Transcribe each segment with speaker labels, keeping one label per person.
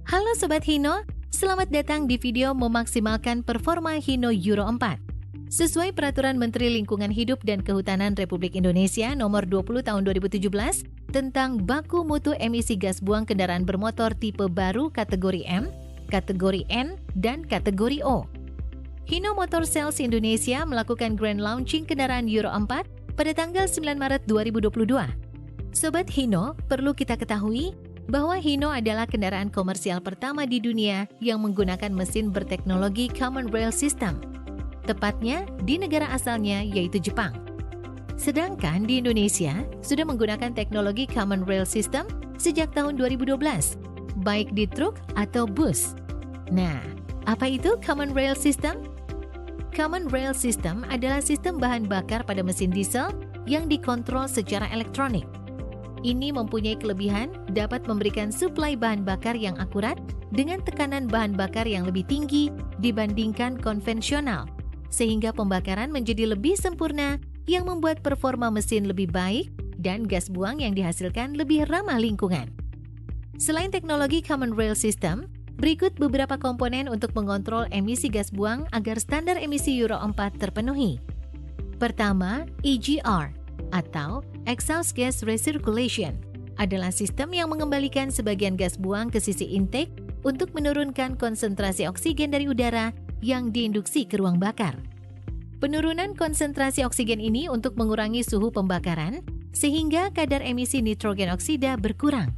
Speaker 1: Halo Sobat Hino, selamat datang di video memaksimalkan performa Hino Euro 4. Sesuai Peraturan Menteri Lingkungan Hidup dan Kehutanan Republik Indonesia Nomor 20 Tahun 2017 tentang baku mutu emisi gas buang kendaraan bermotor tipe baru kategori M, kategori N, dan kategori O. Hino Motor Sales Indonesia melakukan grand launching kendaraan Euro 4 pada tanggal 9 Maret 2022. Sobat Hino, perlu kita ketahui bahwa Hino adalah kendaraan komersial pertama di dunia yang menggunakan mesin berteknologi Common Rail System, tepatnya di negara asalnya yaitu Jepang. Sedangkan di Indonesia sudah menggunakan teknologi Common Rail System sejak tahun 2012, baik di truk atau bus. Nah, apa itu Common Rail System? Common Rail System adalah sistem bahan bakar pada mesin diesel yang dikontrol secara elektronik. Ini mempunyai kelebihan dapat memberikan suplai bahan bakar yang akurat dengan tekanan bahan bakar yang lebih tinggi dibandingkan konvensional, sehingga pembakaran menjadi lebih sempurna yang membuat performa mesin lebih baik dan gas buang yang dihasilkan lebih ramah lingkungan. Selain teknologi Common Rail System, berikut beberapa komponen untuk mengontrol emisi gas buang agar standar emisi Euro 4 terpenuhi. Pertama, EGR atau Exhaust Gas Recirculation adalah sistem yang mengembalikan sebagian gas buang ke sisi intake untuk menurunkan konsentrasi oksigen dari udara yang diinduksi ke ruang bakar. Penurunan konsentrasi oksigen ini untuk mengurangi suhu pembakaran sehingga kadar emisi nitrogen oksida berkurang.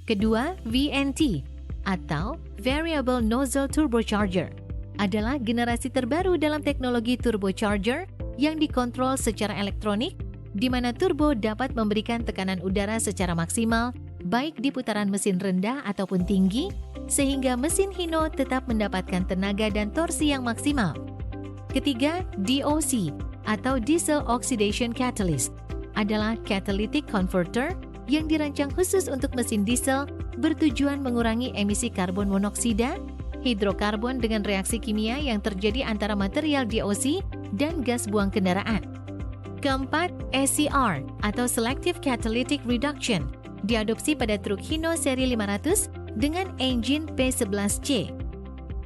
Speaker 1: Kedua, VNT atau Variable Nozzle Turbocharger adalah generasi terbaru dalam teknologi turbocharger yang dikontrol secara elektronik, di mana turbo dapat memberikan tekanan udara secara maksimal, baik di putaran mesin rendah ataupun tinggi, sehingga mesin Hino tetap mendapatkan tenaga dan torsi yang maksimal. Ketiga, DOC atau Diesel Oxidation Catalyst adalah catalytic converter yang dirancang khusus untuk mesin diesel bertujuan mengurangi emisi karbon monoksida, hidrokarbon dengan reaksi kimia yang terjadi antara material DOC dan gas buang kendaraan. Keempat, SCR atau Selective Catalytic Reduction diadopsi pada truk Hino seri 500 dengan engine P11C.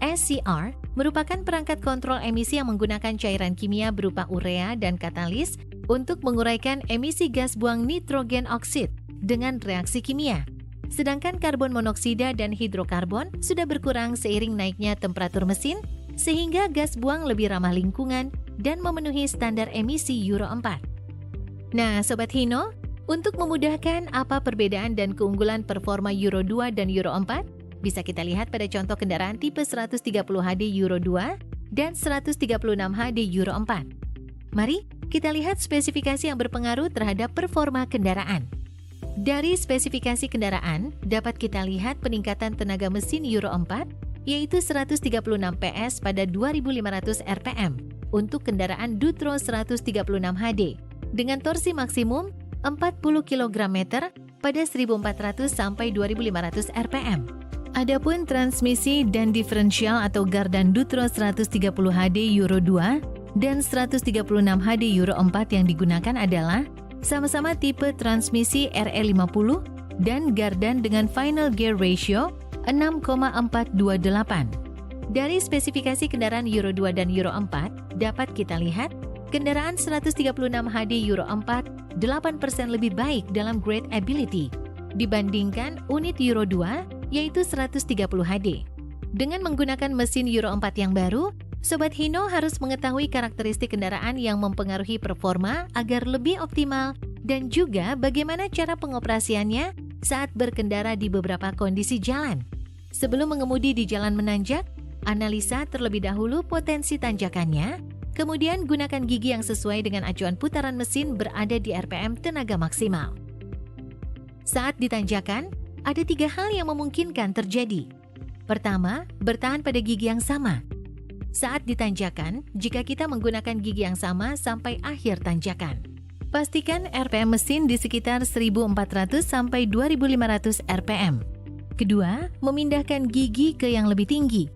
Speaker 1: SCR merupakan perangkat kontrol emisi yang menggunakan cairan kimia berupa urea dan katalis untuk menguraikan emisi gas buang nitrogen oksid dengan reaksi kimia. Sedangkan karbon monoksida dan hidrokarbon sudah berkurang seiring naiknya temperatur mesin, sehingga gas buang lebih ramah lingkungan dan memenuhi standar emisi Euro 4. Nah, Sobat Hino, untuk memudahkan apa perbedaan dan keunggulan performa Euro 2 dan Euro 4, bisa kita lihat pada contoh kendaraan tipe 130 HD Euro 2 dan 136 HD Euro 4. Mari kita lihat spesifikasi yang berpengaruh terhadap performa kendaraan. Dari spesifikasi kendaraan, dapat kita lihat peningkatan tenaga mesin Euro 4, yaitu 136 PS pada 2500 RPM untuk kendaraan Dutro 136 HD dengan torsi maksimum 40 kg pada 1400 sampai 2500 RPM. Adapun transmisi dan diferensial atau gardan Dutro 130 HD Euro 2 dan 136 HD Euro 4 yang digunakan adalah sama-sama tipe transmisi RE50 dan gardan dengan final gear ratio 6,428. Dari spesifikasi kendaraan Euro 2 dan Euro 4, dapat kita lihat kendaraan 136 HD Euro 4 8% lebih baik dalam grade ability dibandingkan unit Euro 2 yaitu 130 HD. Dengan menggunakan mesin Euro 4 yang baru, Sobat Hino harus mengetahui karakteristik kendaraan yang mempengaruhi performa agar lebih optimal dan juga bagaimana cara pengoperasiannya saat berkendara di beberapa kondisi jalan. Sebelum mengemudi di jalan menanjak, analisa terlebih dahulu potensi tanjakannya, kemudian gunakan gigi yang sesuai dengan acuan putaran mesin berada di RPM tenaga maksimal. Saat ditanjakan, ada 3 hal yang memungkinkan terjadi. Pertama, bertahan pada gigi yang sama. Saat ditanjakan, jika kita menggunakan gigi yang sama sampai akhir tanjakan. Pastikan RPM mesin di sekitar 1400 sampai 2500 RPM. Kedua, memindahkan gigi ke yang lebih tinggi.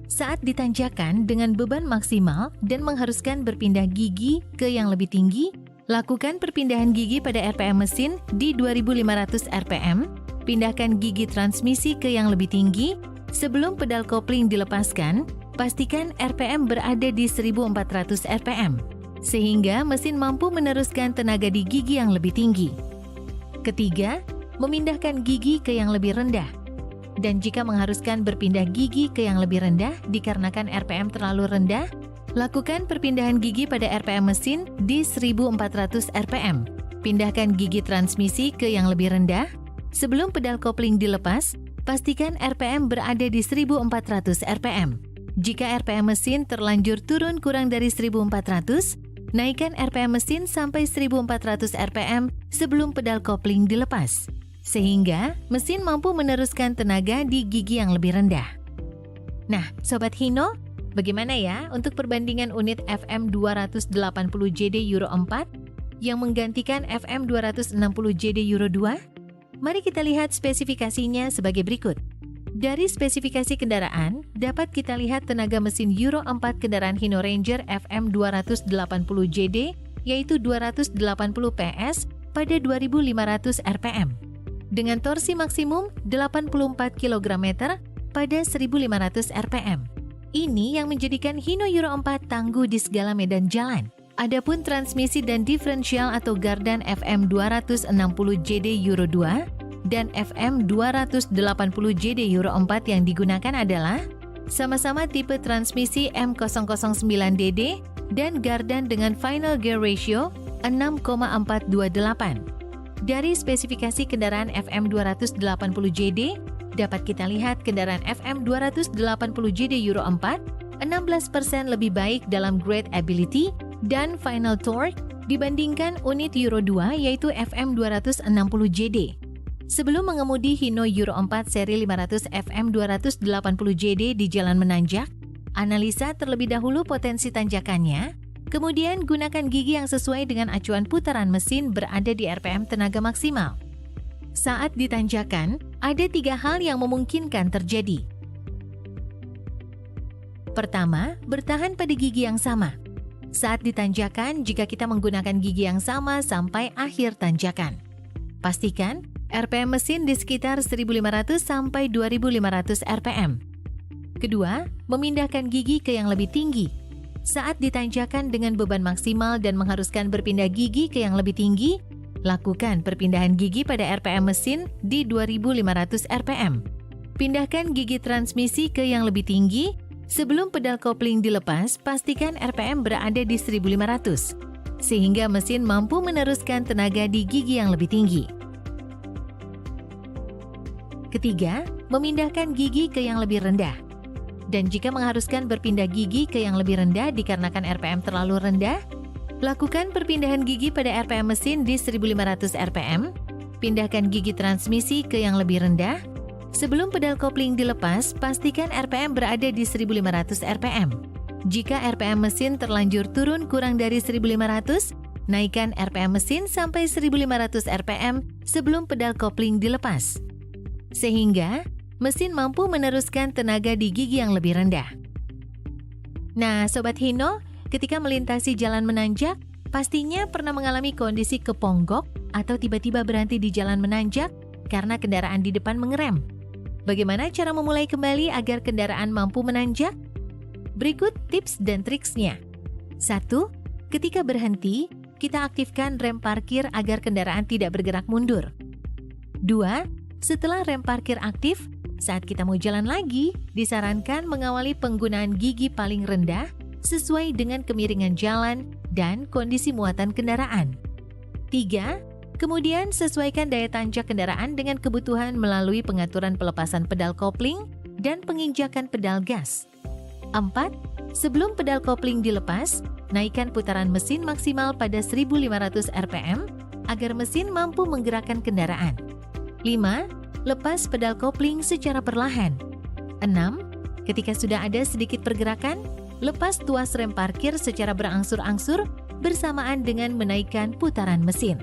Speaker 1: Saat ditanjakan dengan beban maksimal dan mengharuskan berpindah gigi ke yang lebih tinggi, lakukan perpindahan gigi pada RPM mesin di 2500 RPM pindahkan gigi transmisi ke yang lebih tinggi. Sebelum pedal kopling dilepaskan, pastikan RPM berada di 1400 RPM, sehingga mesin mampu meneruskan tenaga di gigi yang lebih tinggi. Ketiga, memindahkan gigi ke yang lebih rendah. Dan jika mengharuskan berpindah gigi ke yang lebih rendah dikarenakan RPM terlalu rendah, lakukan perpindahan gigi pada RPM mesin di 1400 RPM. Pindahkan gigi transmisi ke yang lebih rendah. Sebelum pedal kopling dilepas, pastikan RPM berada di 1400 RPM. Jika RPM mesin terlanjur turun kurang dari 1400, naikkan RPM mesin sampai 1400 RPM sebelum pedal kopling dilepas, sehingga mesin mampu meneruskan tenaga di gigi yang lebih rendah. Nah, Sobat Hino, bagaimana ya untuk perbandingan unit FM 280 JD Euro 4 yang menggantikan FM 260 JD Euro 2? Mari kita lihat spesifikasinya sebagai berikut. Dari spesifikasi kendaraan, dapat kita lihat tenaga mesin Euro 4 kendaraan Hino Ranger FM 280 JD, yaitu 280 PS pada 2500 RPM. Dengan torsi maksimum 84 kg pada 1500 RPM. Ini yang menjadikan Hino Euro 4 tangguh di segala medan jalan. Adapun transmisi dan diferensial atau gardan FM 260 JD Euro 2 dan FM 280 JD Euro 4 yang digunakan adalah sama-sama tipe transmisi M009DD dan gardan dengan final gear ratio 6,428. Dari spesifikasi kendaraan FM 280 JD, dapat kita lihat kendaraan FM 280 JD Euro 4 16% lebih baik dalam grade ability dan final torque dibandingkan unit Euro 2 yaitu FM 260 JD. Sebelum mengemudi Hino Euro 4 seri 500 FM 280 JD di jalan menanjak, analisa terlebih dahulu potensi tanjakannya, kemudian gunakan gigi yang sesuai dengan acuan putaran mesin berada di RPM tenaga maksimal. Saat ditanjakan, ada 3 hal yang memungkinkan terjadi. Pertama, bertahan pada gigi yang sama. Saat ditanjakan, jika kita menggunakan gigi yang sama sampai akhir tanjakan. Pastikan RPM mesin di sekitar 1500 sampai 2500 RPM. Kedua, memindahkan gigi ke yang lebih tinggi. Saat ditanjakan dengan beban maksimal dan mengharuskan berpindah gigi ke yang lebih tinggi, lakukan perpindahan gigi pada RPM mesin di 2500 RPM. Pindahkan gigi transmisi ke yang lebih tinggi. Sebelum pedal kopling dilepas, pastikan RPM berada di 1500, sehingga mesin mampu meneruskan tenaga di gigi yang lebih tinggi. Ketiga, memindahkan gigi ke yang lebih rendah. Dan jika mengharuskan berpindah gigi ke yang lebih rendah dikarenakan RPM terlalu rendah, lakukan perpindahan gigi pada RPM mesin di 1500 RPM, pindahkan gigi transmisi ke yang lebih rendah. Sebelum pedal kopling dilepas, pastikan RPM berada di 1500 RPM. Jika RPM mesin terlanjur turun kurang dari 1500, naikkan RPM mesin sampai 1500 RPM sebelum pedal kopling dilepas, sehingga mesin mampu meneruskan tenaga di gigi yang lebih rendah. Nah, Sobat Hino, ketika melintasi jalan menanjak, pastinya pernah mengalami kondisi keponggok atau tiba-tiba berhenti di jalan menanjak karena kendaraan di depan mengerem. Bagaimana cara memulai kembali agar kendaraan mampu menanjak? Berikut tips dan triksnya. 1. Ketika berhenti, kita aktifkan rem parkir agar kendaraan tidak bergerak mundur. 2. Setelah rem parkir aktif, saat kita mau jalan lagi, disarankan mengawali penggunaan gigi paling rendah sesuai dengan kemiringan jalan dan kondisi muatan kendaraan. 3. Kemudian sesuaikan daya tanjak kendaraan dengan kebutuhan melalui pengaturan pelepasan pedal kopling dan penginjakan pedal gas. 4. Sebelum pedal kopling dilepas, naikkan putaran mesin maksimal pada 1500 RPM agar mesin mampu menggerakkan kendaraan. 5. Lepas pedal kopling secara perlahan. 6. Ketika sudah ada sedikit pergerakan, lepas tuas rem parkir secara berangsur-angsur bersamaan dengan menaikkan putaran mesin.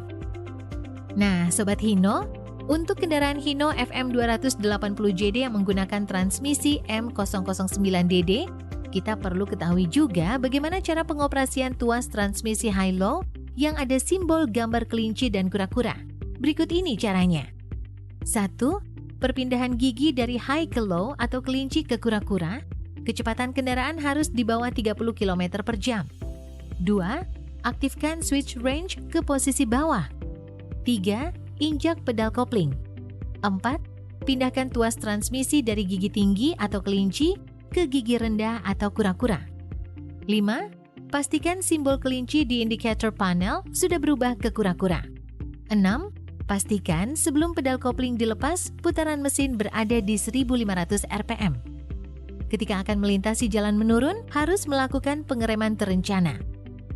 Speaker 1: Nah, Sobat Hino, untuk kendaraan Hino FM 280 JD yang menggunakan transmisi M009DD, kita perlu ketahui juga bagaimana cara pengoperasian tuas transmisi high-low yang ada simbol gambar kelinci dan kura-kura. Berikut ini caranya. 1. Perpindahan gigi dari high ke low atau kelinci ke kura-kura, kecepatan kendaraan harus di bawah 30 km per jam. 2. Aktifkan switch range ke posisi bawah. 3. Injak pedal kopling. 4. Pindahkan tuas transmisi dari gigi tinggi atau kelinci ke gigi rendah atau kura-kura. 5. Pastikan simbol kelinci di indikator panel sudah berubah ke kura-kura. 6. Pastikan sebelum pedal kopling dilepas, putaran mesin berada di 1500 rpm. Ketika akan melintasi jalan menurun, harus melakukan pengereman terencana.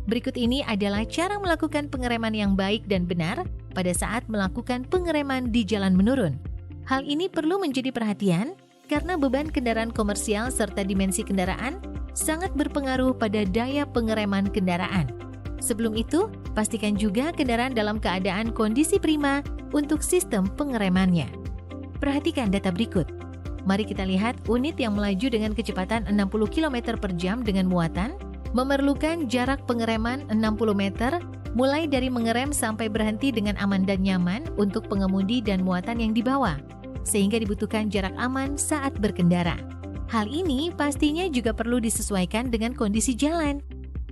Speaker 1: Berikut ini adalah cara melakukan pengereman yang baik dan benar pada saat melakukan pengereman di jalan menurun. Hal ini perlu menjadi perhatian karena beban kendaraan komersial serta dimensi kendaraan sangat berpengaruh pada daya pengereman kendaraan. Sebelum itu, pastikan juga kendaraan dalam keadaan kondisi prima untuk sistem pengeremannya. Perhatikan data berikut. Mari kita lihat unit yang melaju dengan kecepatan 60 km per jam dengan muatan, memerlukan jarak pengereman 60 meter, mulai dari mengerem sampai berhenti dengan aman dan nyaman untuk pengemudi dan muatan yang dibawa, sehingga dibutuhkan jarak aman saat berkendara. Hal ini pastinya juga perlu disesuaikan dengan kondisi jalan.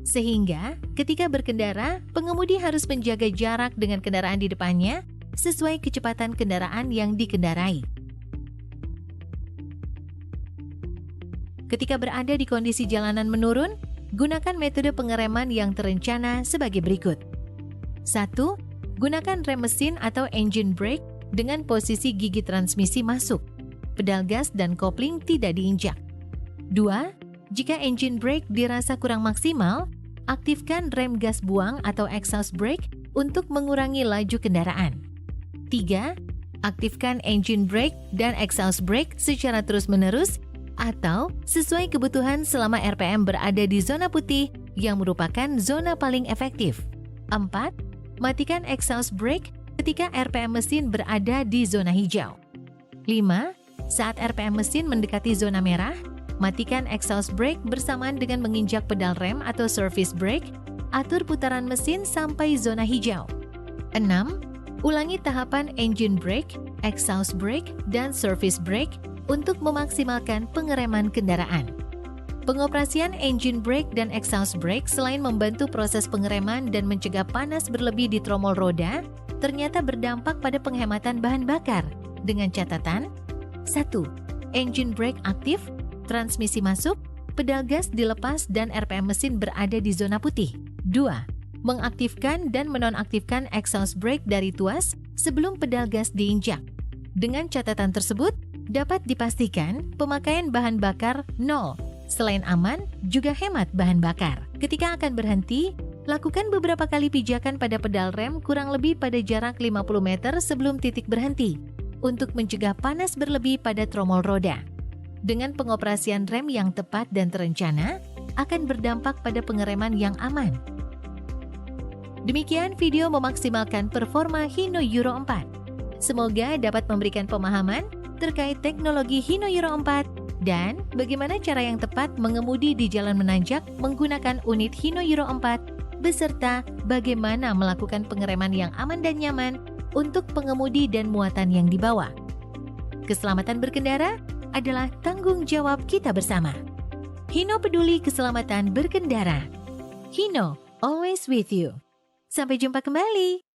Speaker 1: Sehingga, ketika berkendara, pengemudi harus menjaga jarak dengan kendaraan di depannya sesuai kecepatan kendaraan yang dikendarai. Ketika berada di kondisi jalanan menurun, gunakan metode pengereman yang terencana sebagai berikut. 1. Gunakan rem mesin atau engine brake dengan posisi gigi transmisi masuk. Pedal gas dan kopling tidak diinjak. 2. Jika engine brake dirasa kurang maksimal, aktifkan rem gas buang atau exhaust brake untuk mengurangi laju kendaraan. 3. Aktifkan engine brake dan exhaust brake secara terus-menerus atau sesuai kebutuhan selama RPM berada di zona putih yang merupakan zona paling efektif. 4. Matikan exhaust brake ketika RPM mesin berada di zona hijau. 5. Saat RPM mesin mendekati zona merah, matikan exhaust brake bersamaan dengan menginjak pedal rem atau service brake, atur putaran mesin sampai zona hijau. 6. Ulangi tahapan engine brake, exhaust brake, dan service brake untuk memaksimalkan pengereman kendaraan. Pengoperasian engine brake dan exhaust brake selain membantu proses pengereman dan mencegah panas berlebih di tromol roda, ternyata berdampak pada penghematan bahan bakar dengan catatan: 1. Engine brake aktif, transmisi masuk, pedal gas dilepas dan RPM mesin berada di zona putih. 2. Mengaktifkan dan menonaktifkan exhaust brake dari tuas sebelum pedal gas diinjak. Dengan catatan tersebut, dapat dipastikan pemakaian bahan bakar 0. Selain aman, juga hemat bahan bakar. Ketika akan berhenti, lakukan beberapa kali pijakan pada pedal rem kurang lebih pada jarak 50 meter sebelum titik berhenti untuk mencegah panas berlebih pada tromol roda. Dengan pengoperasian rem yang tepat dan terencana, akan berdampak pada pengereman yang aman. Demikian video memaksimalkan performa Hino Euro 4. Semoga dapat memberikan pemahaman terkait teknologi Hino Euro 4 dan bagaimana cara yang tepat mengemudi di jalan menanjak menggunakan unit Hino Euro 4 beserta bagaimana melakukan pengereman yang aman dan nyaman untuk pengemudi dan muatan yang dibawa. Keselamatan berkendara adalah tanggung jawab kita bersama. Hino peduli keselamatan berkendara. Hino, always with you. Sampai jumpa kembali.